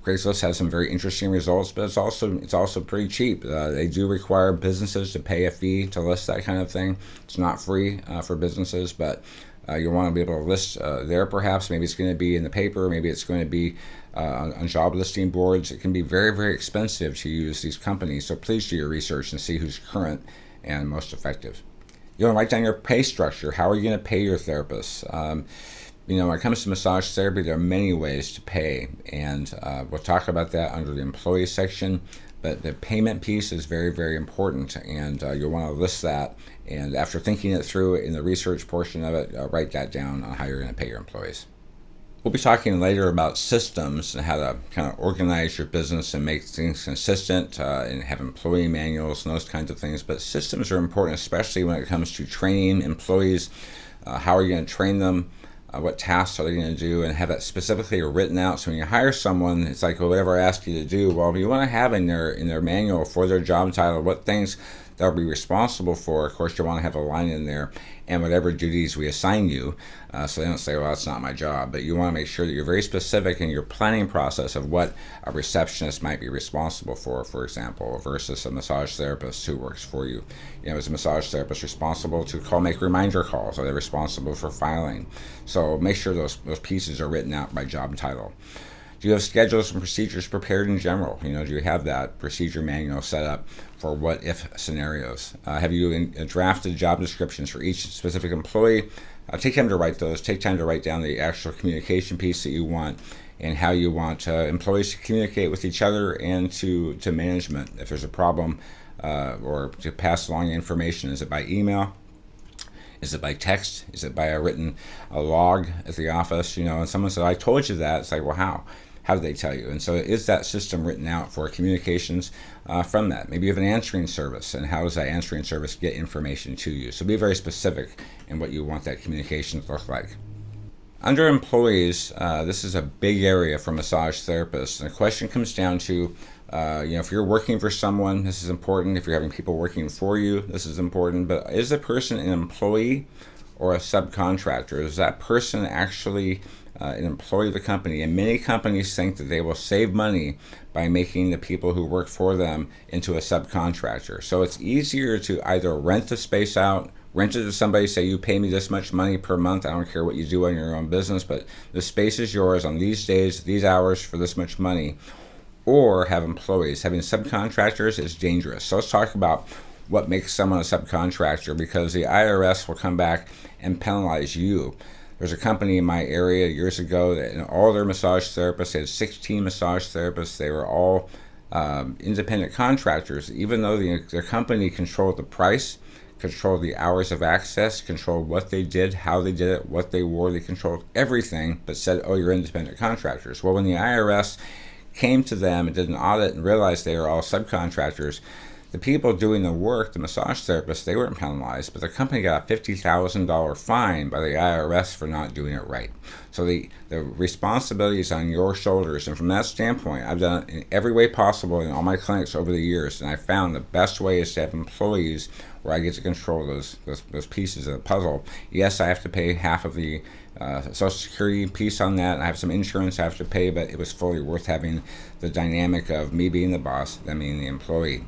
S1: Craigslist has some very interesting results, but it's also pretty cheap. They do require businesses to pay a fee to list that kind of thing. It's not free for businesses, but you'll want to be able to list there perhaps. Maybe it's going to be in the paper. Maybe it's going to be on job listing boards. It can be very, very expensive to use these companies. So please do your research and see who's current and most effective. You want to write down your pay structure. How are you going to pay your therapists? When it comes to massage therapy, there are many ways to pay, and we'll talk about that under the employee section. But the payment piece is very, very important, and you'll want to list that. And after thinking it through in the research portion of it, write that down on how you're going to pay your employees. We'll be talking later about systems and how to kind of organize your business and make things consistent and have employee manuals and those kinds of things. But systems are important, especially when it comes to training employees. How are you going to train them? What tasks are they going to do, and have that specifically written out. So when you hire someone, it's like, well, whatever I ask you to do, well, you want to have in their manual for their job title what things they'll be responsible for. Of course, you want to have a line in there, and whatever duties we assign you, so they don't say, well, that's not my job. But you want to make sure that you're very specific in your planning process of what a receptionist might be responsible for example, versus a massage therapist who works for you. Is a massage therapist responsible to make reminder calls? Are they responsible for filing? So make sure those pieces are written out by job title. Do you have schedules and procedures prepared in general? Do you have that procedure manual set up for what-if scenarios? Have you drafted job descriptions for each specific employee? Take time to write those. Take time to write down the actual communication piece that you want and how you want employees to communicate with each other and to management. If there's a problem or to pass along information, is it by email? Is it by text? Is it by a log at the office? And someone said, I told you that. It's like, well, how? How did they tell you? And so is that system written out for communications from that? Maybe you have an answering service, and how does that answering service get information to you? So be very specific in what you want that communication to look like. Under employees, this is a big area for massage therapists. And the question comes down to, if you're working for someone, this is important. If you're having people working for you, this is important. But is the person an employee or a subcontractor? Is that person actually an employee of the company? And many companies think that they will save money by making the people who work for them into a subcontractor. So it's easier to either rent the space out, rent it to somebody, say, you pay me this much money per month. I don't care what you do on your own business, but the space is yours on these days, these hours for this much money. Or have employees. Having subcontractors is dangerous. So let's talk about what makes someone a subcontractor, because the IRS will come back and penalize you. There's a company in my area years ago that all their massage therapists, they had 16 massage therapists, they were all independent contractors. Even though their company controlled the price, controlled the hours of access, controlled what they did, how they did it, what they wore, they controlled everything, but said, oh, you're independent contractors. Well, when the IRS came to them and did an audit and realized they were all subcontractors, the people doing the work, the massage therapists, they weren't penalized, but the company got a $50,000 fine by the IRS for not doing it right. So the responsibility is on your shoulders. And from that standpoint, I've done it in every way possible in all my clinics over the years. And I found the best way is to have employees where I get to control those pieces of the puzzle. Yes, I have to pay half of the Social Security piece on that. I have some insurance I have to pay, but it was fully worth having the dynamic of me being the boss, them being the employee.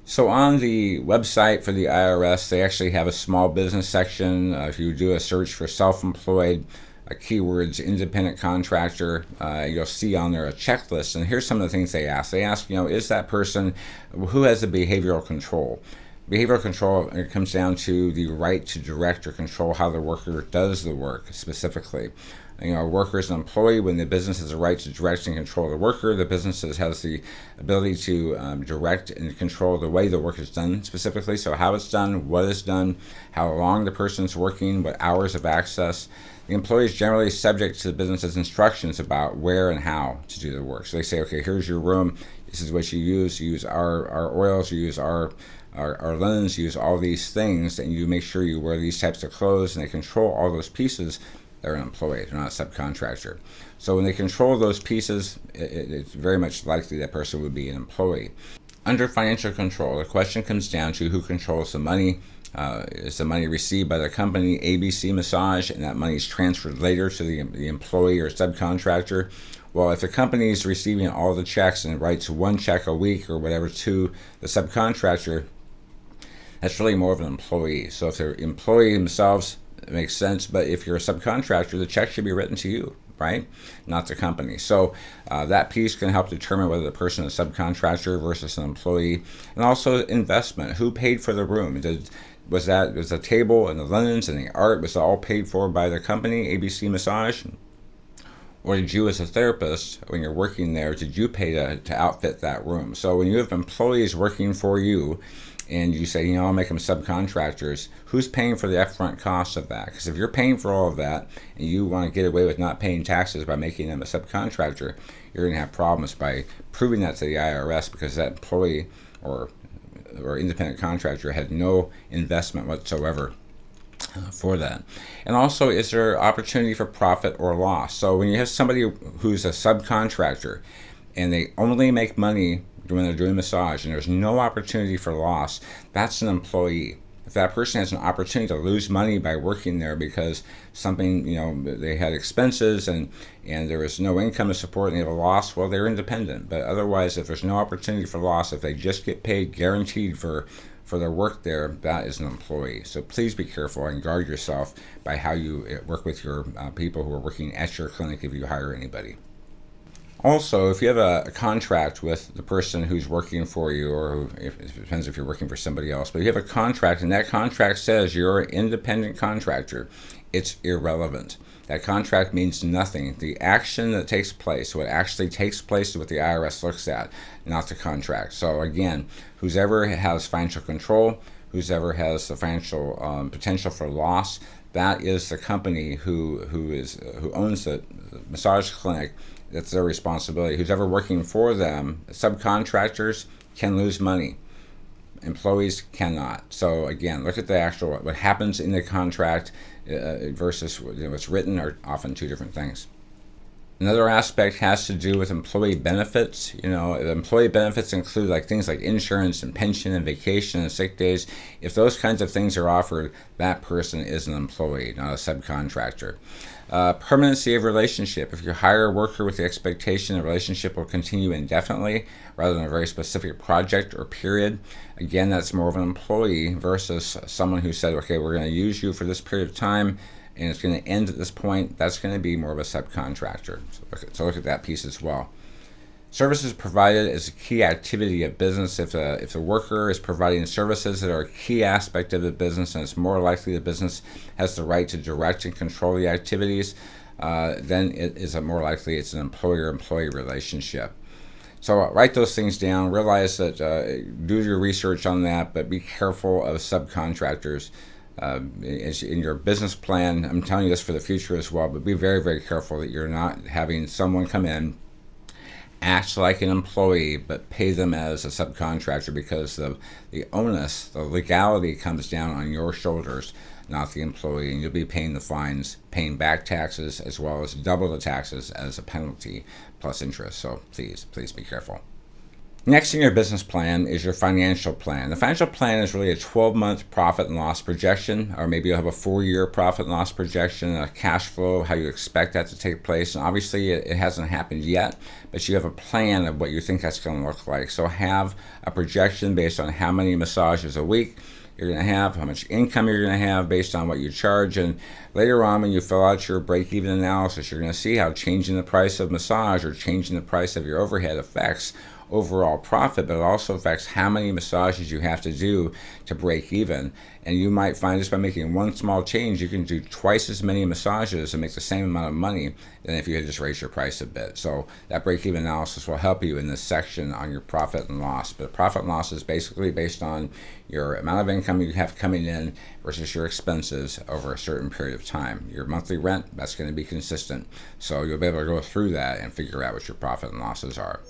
S1: So on the website for the IRS, they actually have a small business section. If you do a search for self-employed, keywords, independent contractor, you'll see on there a checklist. And here's some of the things they ask. They ask, is that person who has the behavioral control? Behavioral control, it comes down to the right to direct or control how the worker does the work specifically. A worker is an employee. When the business has a right to direct and control the worker, the business has the ability to direct and control the way the work is done specifically. So how it's done, what is done, how long the person's working, what hours of access. The employee is generally subject to the business's instructions about where and how to do the work. So they say, okay, here's your room. This is what you use. You use our oils. You use our linens. You use all these things, and you make sure you wear these types of clothes, and they control all those pieces. They're an employee, they're not a subcontractor. So when they control those pieces, it's very much likely that person would be an employee. Under financial control, the question comes down to who controls the money. Is the money received by the company, ABC Massage, and that money is transferred later to the employee or subcontractor? Well, if the company is receiving all the checks and writes one check a week or whatever to the subcontractor, that's really more of an employee. So if they're employee themselves, it makes sense, but if you're a subcontractor, the check should be written to you, right? Not the company. So that piece can help determine whether the person is a subcontractor versus an employee. And also investment. Who paid for the room? Was the table and the linens and the art, was it all paid for by the company, ABC Massage? Or did you as a therapist, when you're working there, did you pay to outfit that room? So when you have employees working for you, and you say, I'll make them subcontractors, who's paying for the upfront cost of that? Because if you're paying for all of that and you want to get away with not paying taxes by making them a subcontractor, you're going to have problems by proving that to the IRS, because that employee or independent contractor had no investment whatsoever for that. And also, is there opportunity for profit or loss? So when you have somebody who's a subcontractor and they only make money when they're doing massage and there's no opportunity for loss, that's an employee. If that person has an opportunity to lose money by working there because something, they had expenses and there was no income to support and they have a loss, well, they're independent. But otherwise, if there's no opportunity for loss, if they just get paid guaranteed for their work there, that is an employee. So please be careful and guard yourself by how you work with your people who are working at your clinic if you hire anybody. Also, if you have a contract with the person who's working for you, or it depends if you're working for somebody else, but you have a contract and that contract says you're an independent contractor, it's irrelevant. That contract means nothing. The action that takes place, what actually takes place is what the IRS looks at, not the contract. So again, whoever has financial control, whoever has the financial potential for loss, that is the company who owns the massage clinic. That's their responsibility. Who's ever working for them, subcontractors can lose money. Employees cannot. So again, look at the actual, what happens in the contract versus what's written are often two different things. Another aspect has to do with employee benefits. Employee benefits include things like insurance and pension and vacation and sick days. If those kinds of things are offered, that person is an employee, not a subcontractor. Permanency of relationship. If you hire a worker with the expectation the relationship will continue indefinitely rather than a very specific project or period, again, that's more of an employee versus someone who said, okay, we're going to use you for this period of time and it's going to end at this point. That's going to be more of a subcontractor. So look at that piece as well. Services provided is a key activity of business. If the worker is providing services that are a key aspect of the business, and it's more likely the business has the right to direct and control the activities, then it is more likely it's an employer-employee relationship. So write those things down. Realize that, do your research on that, but be careful of subcontractors. In your business plan, I'm telling you this for the future as well, but be very, very careful that you're not having someone come in, act like an employee, but pay them as a subcontractor, because the onus, the legality comes down on your shoulders, not the employee, and you'll be paying the fines, paying back taxes, as well as double the taxes as a penalty plus interest. So please be careful. Next in your business plan is your financial plan. The financial plan is really a 12-month profit and loss projection, or maybe you'll have a 4-year profit and loss projection, a cash flow, how you expect that to take place. And obviously it hasn't happened yet, but you have a plan of what you think that's going to look like. So have a projection based on how many massages a week you're going to have, how much income you're going to have based on what you charge. And later on, when you fill out your break-even analysis, you're going to see how changing the price of massage or changing the price of your overhead affects overall profit, but it also affects how many massages you have to do to break even. And you might find just by making one small change, you can do twice as many massages and make the same amount of money than if you had just raised your price a bit. So that break-even analysis will help you in this section on your profit and loss. But profit and loss is basically based on your amount of income you have coming in versus your expenses over a certain period of time. Your monthly rent, that's going to be consistent. So you'll be able to go through that and figure out what your profit and losses are.